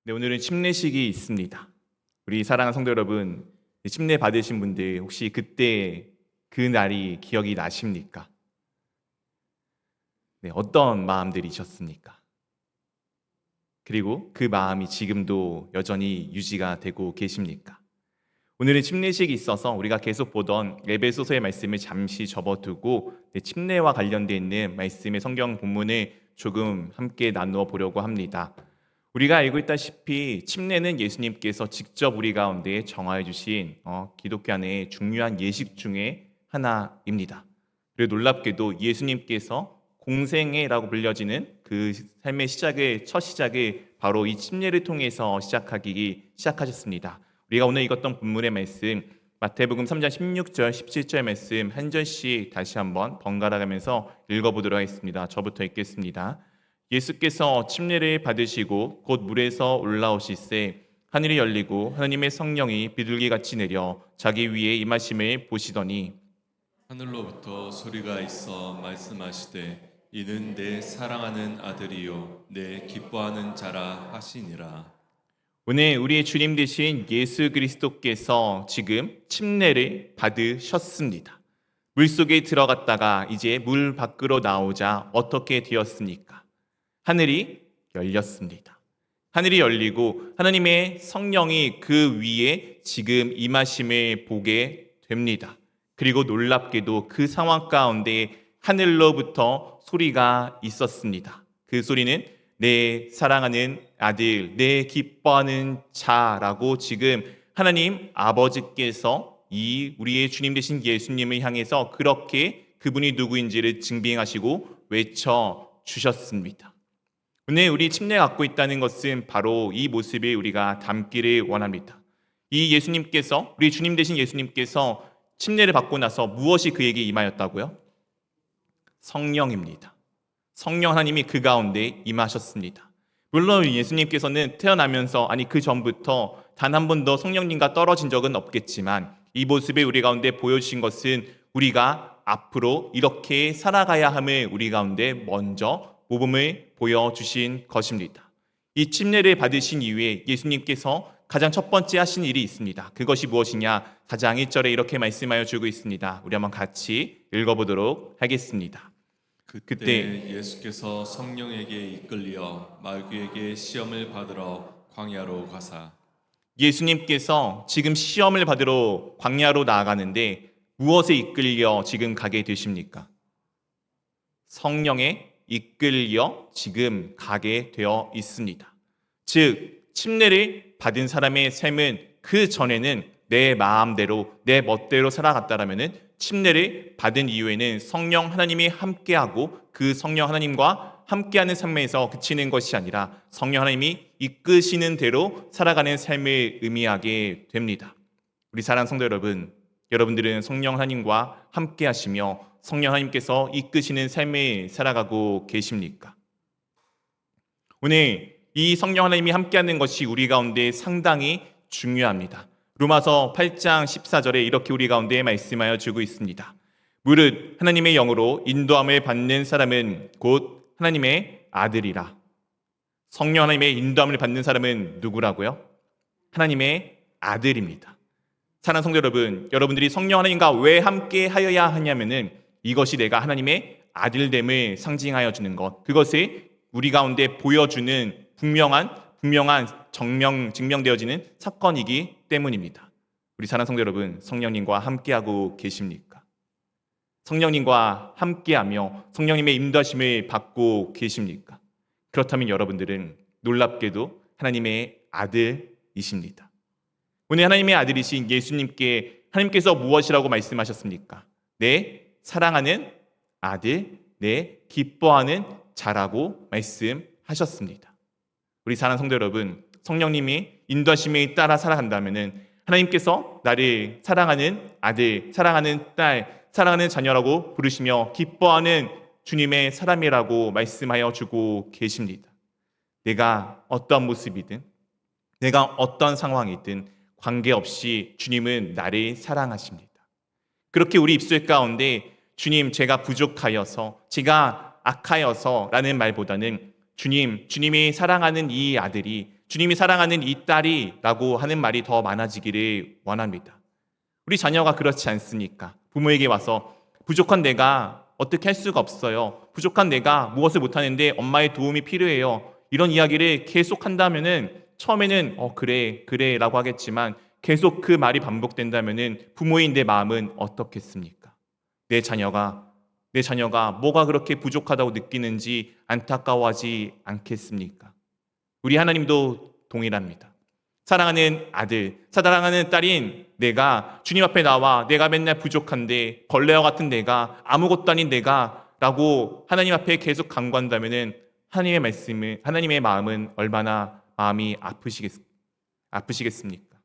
네, 오늘은 침례식이 있습니다. 우리 사랑하는 성도 여러분, 침례 받으신 분들 혹시 그때 그 날이 기억이 나십니까? 네, 어떤 마음들이셨습니까? 그리고 그 마음이 지금도 여전히 유지가 되고 계십니까? 오늘은 침례식이 있어서 우리가 계속 보던 에베소서의 말씀을 잠시 접어두고 침례와 관련되어 있는 말씀의 성경 본문을 조금 함께 나누어 보려고 합니다. 우리가 알고 있다시피 침례는 예수님께서 직접 우리 가운데 정하여 주신 기독교 안에 중요한 예식 중에 하나입니다. 그리고 놀랍게도 예수님께서 공생애라고 불려지는 그 삶의 첫 시작을 바로 이 침례를 통해서 시작하셨습니다. 우리가 오늘 읽었던 본문의 말씀 마태복음 3장 16절, 17절 말씀 한 절씩 다시 한번 번갈아 가면서 읽어보도록 하겠습니다. 저부터 읽겠습니다. 예수께서 침례를 받으시고 곧 물에서 올라오시세 하늘이 열리고 하나님의 성령이 비둘기같이 내려 자기 위에 임하심을 보시더니 하늘로부터 소리가 있어 말씀하시되 이는 내 사랑하는 아들이요 내 기뻐하는 자라 하시니라. 오늘 우리의 주님 되신 예수 그리스도께서 지금 침례를 받으셨습니다. 물속에 들어갔다가 이제 물 밖으로 나오자 어떻게 되었습니까? 하늘이 열렸습니다. 하늘이 열리고 하나님의 성령이 그 위에 지금 임하심을 보게 됩니다. 그리고 놀랍게도 그 상황 가운데 하늘로부터 소리가 있었습니다. 그 소리는 내 사랑하는 아들, 내 기뻐하는 자라고 지금 하나님 아버지께서 이 우리의 주님 되신 예수님을 향해서 그렇게 그분이 누구인지를 증빙하시고 외쳐 주셨습니다. 오늘 우리 침례 갖고 있다는 것은 바로 이 모습을 우리가 담기를 원합니다. 이 예수님께서, 우리 주님 되신 예수님께서 침례를 받고 나서 무엇이 그에게 임하였다고요? 성령입니다. 성령 하나님이 그 가운데 임하셨습니다. 물론 예수님께서는 태어나면서 그 전부터 단 한 번도 성령님과 떨어진 적은 없겠지만 이 모습을 우리 가운데 보여주신 것은 우리가 앞으로 이렇게 살아가야 함을 우리 가운데 먼저 모범을 보여주신 것입니다. 이 침례를 받으신 이후에 예수님께서 가장 첫 번째 하신 일이 있습니다. 그것이 무엇이냐? 4장 1절에 이렇게 말씀하여 주고 있습니다. 우리 한번 같이 읽어보도록 하겠습니다. 그때 예수께서 성령에게 이끌려 마귀에게 시험을 받으러 광야로 가사. 예수님께서 지금 시험을 받으러 광야로 나아가는데 무엇에 이끌려 지금 가게 되십니까? 성령에 이끌려 지금 가게 되어 있습니다. 즉 침례를 받은 사람의 삶은 그 전에는 내 마음대로 내 멋대로 살아갔다라면은 침례를 받은 이후에는 성령 하나님이 함께하고 그 성령 하나님과 함께하는 삶에서 그치는 것이 아니라 성령 하나님이 이끄시는 대로 살아가는 삶을 의미하게 됩니다. 우리 사랑하는 성도 여러분, 여러분들은 성령 하나님과 함께하시며 성령 하나님께서 이끄시는 삶을 살아가고 계십니까? 오늘 이 성령 하나님이 함께하는 것이 우리 가운데 상당히 중요합니다. 로마서 8장 14절에 이렇게 우리 가운데 말씀하여 주고 있습니다. 무릇 하나님의 영으로 인도함을 받는 사람은 곧 하나님의 아들이라. 성령 하나님의 인도함을 받는 사람은 누구라고요? 하나님의 아들입니다. 사랑하는 성도 여러분, 여러분들이 성령 하나님과 왜 함께 하여야 하냐면은 이것이 내가 하나님의 아들됨을 상징하여 주는 것, 그것을 우리 가운데 보여주는 분명한 증명되어지는 사건이기 때문입니다. 우리 사랑하는 성도 여러분, 성령님과 함께하고 계십니까? 성령님과 함께하며 성령님의 인도하심을 받고 계십니까? 그렇다면 여러분들은 놀랍게도 하나님의 아들이십니다. 오늘 하나님의 아들이신 예수님께 하나님께서 무엇이라고 말씀하셨습니까? 내 사랑하는 아들, 내 기뻐하는 자라고 말씀하셨습니다. 우리 사랑하는 성도 여러분, 성령님이 인도하심에 따라 살아간다면 하나님께서 나를 사랑하는 아들, 사랑하는 딸, 사랑하는 자녀라고 부르시며 기뻐하는 주님의 사람이라고 말씀하여 주고 계십니다. 내가 어떤 모습이든 내가 어떤 상황이든 관계없이 주님은 나를 사랑하십니다. 그렇게 우리 입술 가운데 주님 제가 부족하여서 제가 악하여서 라는 말보다는 주님이 사랑하는 이 아들이 주님이 사랑하는 이 딸이라고 하는 말이 더 많아지기를 원합니다. 우리 자녀가 그렇지 않습니까? 부모에게 와서 부족한 내가 어떻게 할 수가 없어요. 부족한 내가 무엇을 못하는데 엄마의 도움이 필요해요. 이런 이야기를 계속 한다면은 처음에는 그래 라고 하겠지만 계속 그 말이 반복된다면은 부모인 내 마음은 어떻겠습니까? 내 자녀가 뭐가 그렇게 부족하다고 느끼는지 안타까워하지 않겠습니까? 우리 하나님도 동일합니다. 사랑하는 아들, 사랑하는 딸인 내가 주님 앞에 나와 내가 맨날 부족한데 걸레와 같은 내가 아무것도 아닌 내가 라고 하나님 앞에 계속 간구한다면은 하나님의 마음은 얼마나 마음이 아프시겠습니까?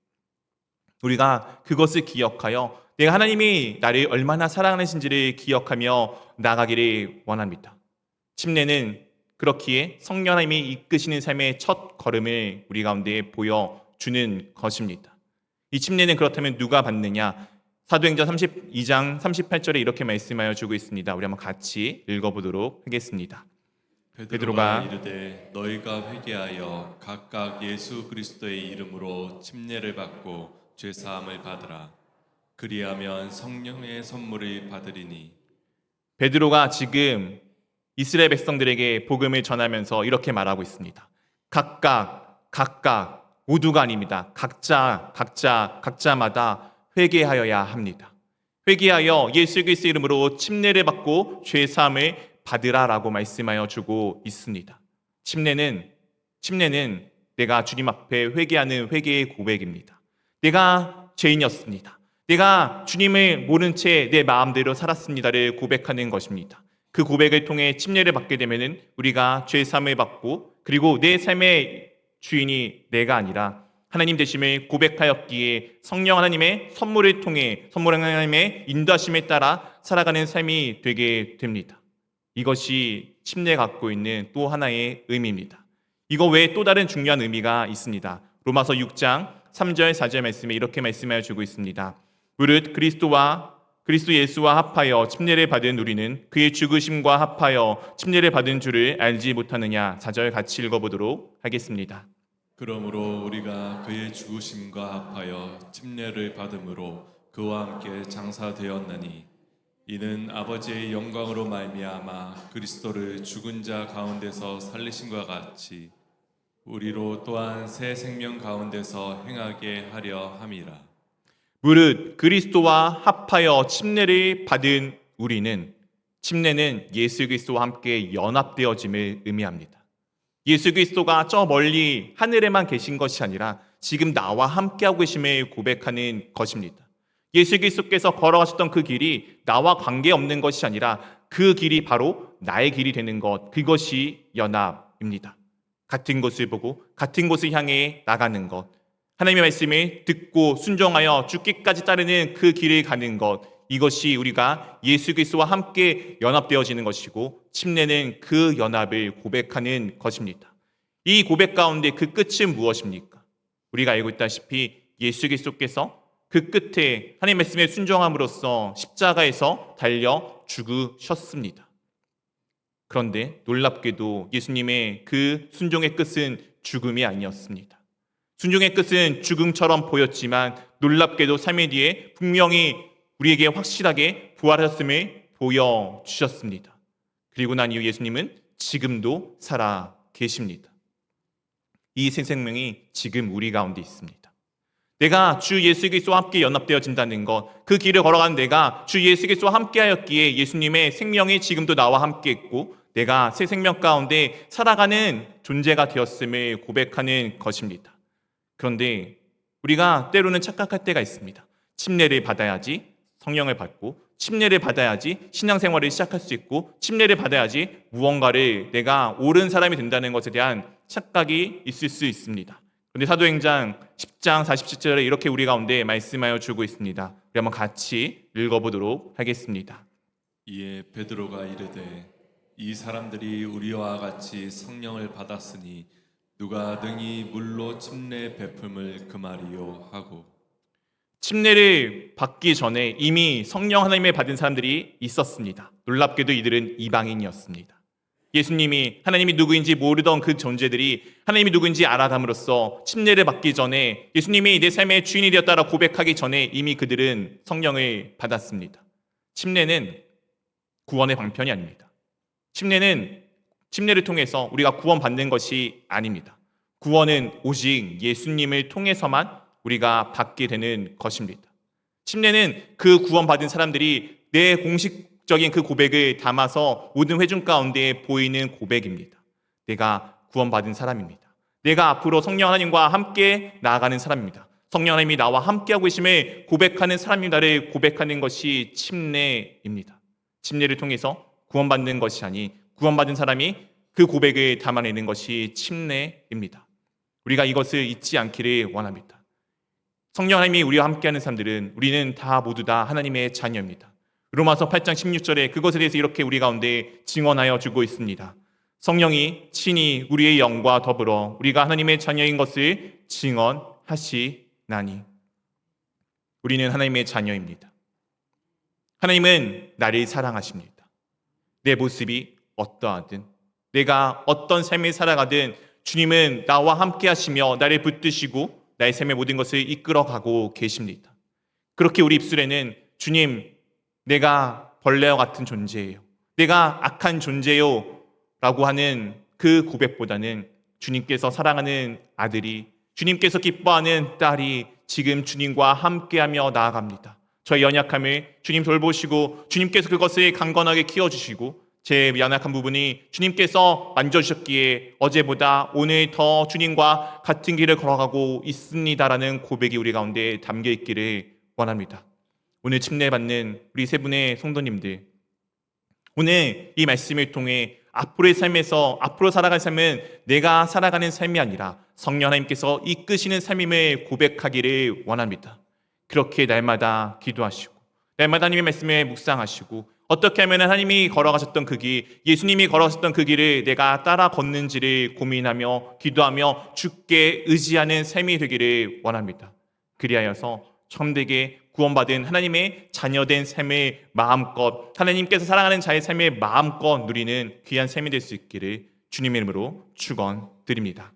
우리가 그것을 기억하여 내가 하나님이 나를 얼마나 사랑하시는지를 기억하며 나가기를 원합니다. 침례는 그렇기에 성령 하나님이 이끄시는 삶의 첫 걸음을 우리 가운데 보여주는 것입니다. 이 침례는 그렇다면 누가 받느냐? 사도행전 32장 38절에 이렇게 말씀하여 주고 있습니다. 우리 한번 같이 읽어보도록 하겠습니다. 베드로가 이르되 너희가 회개하여 각각 예수 그리스도의 이름으로 침례를 받고 죄 사함을 받으라. 그리하면 성령의 선물을 받으리니. 베드로가 지금 이스라엘 백성들에게 복음을 전하면서 이렇게 말하고 있습니다. 각각 모두가 아닙니다. 각자마다 회개하여야 합니다. 회개하여 예수 그리스도의 이름으로 침례를 받고 죄 사함을 받으라라고 말씀하여 주고 있습니다. 침례는 내가 주님 앞에 회개하는 회개의 고백입니다. 내가 죄인이었습니다. 내가 주님을 모른 채 내 마음대로 살았습니다를 고백하는 것입니다. 그 고백을 통해 침례를 받게 되면은 우리가 죄 사함을 받고 그리고 내 삶의 주인이 내가 아니라 하나님 되심을 고백하였기에 성령 하나님의 선물을 통해 선물 하나님의 인도하심에 따라 살아가는 삶이 되게 됩니다. 이것이 침례가 갖고 있는 또 하나의 의미입니다. 이거 외에 또 다른 중요한 의미가 있습니다. 로마서 6장 3절 4절 말씀에 이렇게 말씀하여 주고 있습니다. 무릇 그리스도 예수와 합하여 침례를 받은 우리는 그의 죽으심과 합하여 침례를 받은 줄을 알지 못하느냐. 4절 같이 읽어보도록 하겠습니다. 그러므로 우리가 그의 죽으심과 합하여 침례를 받음으로 그와 함께 장사되었나니 이는 아버지의 영광으로 말미암아 그리스도를 죽은 자 가운데서 살리심과 같이 우리로 또한 새 생명 가운데서 행하게 하려 함이라. 무릇 그리스도와 합하여 침례를 받은 우리는, 침례는 예수 그리스도와 함께 연합되어짐을 의미합니다. 예수 그리스도가 저 멀리 하늘에만 계신 것이 아니라 지금 나와 함께하고 계심을 고백하는 것입니다. 예수 그리스도께서 걸어가셨던 그 길이 나와 관계없는 것이 아니라 그 길이 바로 나의 길이 되는 것, 그것이 연합입니다. 같은 곳을 보고 같은 곳을 향해 나가는 것, 하나님의 말씀을 듣고 순종하여 죽기까지 따르는 그 길을 가는 것, 이것이 우리가 예수 그리스도와 함께 연합되어지는 것이고 침례는 그 연합을 고백하는 것입니다. 이 고백 가운데 그 끝은 무엇입니까? 우리가 알고 있다시피 예수 그리스도께서 그 끝에 하나님의 말씀에 순종함으로써 십자가에서 달려 죽으셨습니다. 그런데 놀랍게도 예수님의 그 순종의 끝은 죽음이 아니었습니다. 순종의 끝은 죽음처럼 보였지만 놀랍게도 3일 뒤에 분명히 우리에게 확실하게 부활하셨음을 보여주셨습니다. 그리고 난 이후 예수님은 지금도 살아 계십니다. 이 새 생명이 지금 우리 가운데 있습니다. 내가 주 예수 그리스도와 함께 연합되어진다는 것, 그 길을 걸어가는 내가 주 예수 그리스도와 함께하였기에 예수님의 생명이 지금도 나와 함께 있고 내가 새 생명 가운데 살아가는 존재가 되었음을 고백하는 것입니다. 그런데 우리가 때로는 착각할 때가 있습니다. 침례를 받아야지 성령을 받고, 침례를 받아야지 신앙생활을 시작할 수 있고, 침례를 받아야지 무언가를 내가 옳은 사람이 된다는 것에 대한 착각이 있을 수 있습니다. 그런데 사도행전 10장 47절에 이렇게 우리 가운데 말씀하여 주고 있습니다. 우리 한번 같이 읽어보도록 하겠습니다. 이에 베드로가 이르되 이 사람들이 우리와 같이 성령을 받았으니 누가 능히 물로 침례 베품을 금하리요 하고. 침례를 받기 전에 이미 성령 하나님을 받은 사람들이 있었습니다. 놀랍게도 이들은 이방인이었습니다. 예수님이 하나님이 누구인지 모르던 그 존재들이 하나님이 누구인지 알아감으로써 침례를 받기 전에 예수님이 내 삶의 주인이 되었다라 고백하기 전에 이미 그들은 성령을 받았습니다. 침례는 구원의 방편이 아닙니다. 침례를 통해서 우리가 구원받는 것이 아닙니다. 구원은 오직 예수님을 통해서만 우리가 받게 되는 것입니다. 침례는 그 구원받은 사람들이 내 공식적인 그 고백을 담아서 모든 회중 가운데 보이는 고백입니다. 내가 구원받은 사람입니다. 내가 앞으로 성령 하나님과 함께 나아가는 사람입니다. 성령 하나님이 나와 함께하고 계심을 고백하는 사람입니다를 고백하는 것이 침례입니다. 침례를 통해서 구원받는 것이 아니 구원받은 사람이 그 고백을 담아내는 것이 침례입니다. 우리가 이것을 잊지 않기를 원합니다. 성령 하나님이 우리와 함께하는 사람들은 우리는 다 모두 다 하나님의 자녀입니다. 로마서 8장 16절에 그것에 대해서 이렇게 우리 가운데 증언하여 주고 있습니다. 성령이 친히 우리의 영과 더불어 우리가 하나님의 자녀인 것을 증언하시나니. 우리는 하나님의 자녀입니다. 하나님은 나를 사랑하십니다. 내 모습이 어떠하든 내가 어떤 삶을 살아가든 주님은 나와 함께 하시며 나를 붙드시고 나의 삶의 모든 것을 이끌어가고 계십니다. 그렇게 우리 입술에는 주님, 내가 벌레와 같은 존재예요. 내가 악한 존재요 라고 하는 그 고백보다는 주님께서 사랑하는 아들이, 주님께서 기뻐하는 딸이 지금 주님과 함께하며 나아갑니다. 저의 연약함을 주님 돌보시고 주님께서 그것을 강건하게 키워주시고 제 연약한 부분이 주님께서 만져주셨기에 어제보다 오늘 더 주님과 같은 길을 걸어가고 있습니다라는 고백이 우리 가운데 담겨 있기를 원합니다. 오늘 침례받는 우리 세 분의 성도님들, 오늘 이 말씀을 통해 앞으로의 삶에서 앞으로 살아갈 삶은 내가 살아가는 삶이 아니라 성령 하나님께서 이끄시는 삶임을 고백하기를 원합니다. 그렇게 날마다 기도하시고 날마다 하나님의 말씀에 묵상하시고 어떻게 하면 하나님이 걸어가셨던 그 길, 예수님이 걸어가셨던 그 길을 내가 따라 걷는지를 고민하며 기도하며 주께 의지하는 삶이 되기를 원합니다. 그리하여서 참되게 구원받은 하나님의 자녀된 삶을 마음껏, 하나님께서 사랑하는 자의 삶을 마음껏 누리는 귀한 삶이 될 수 있기를 주님의 이름으로 축원드립니다.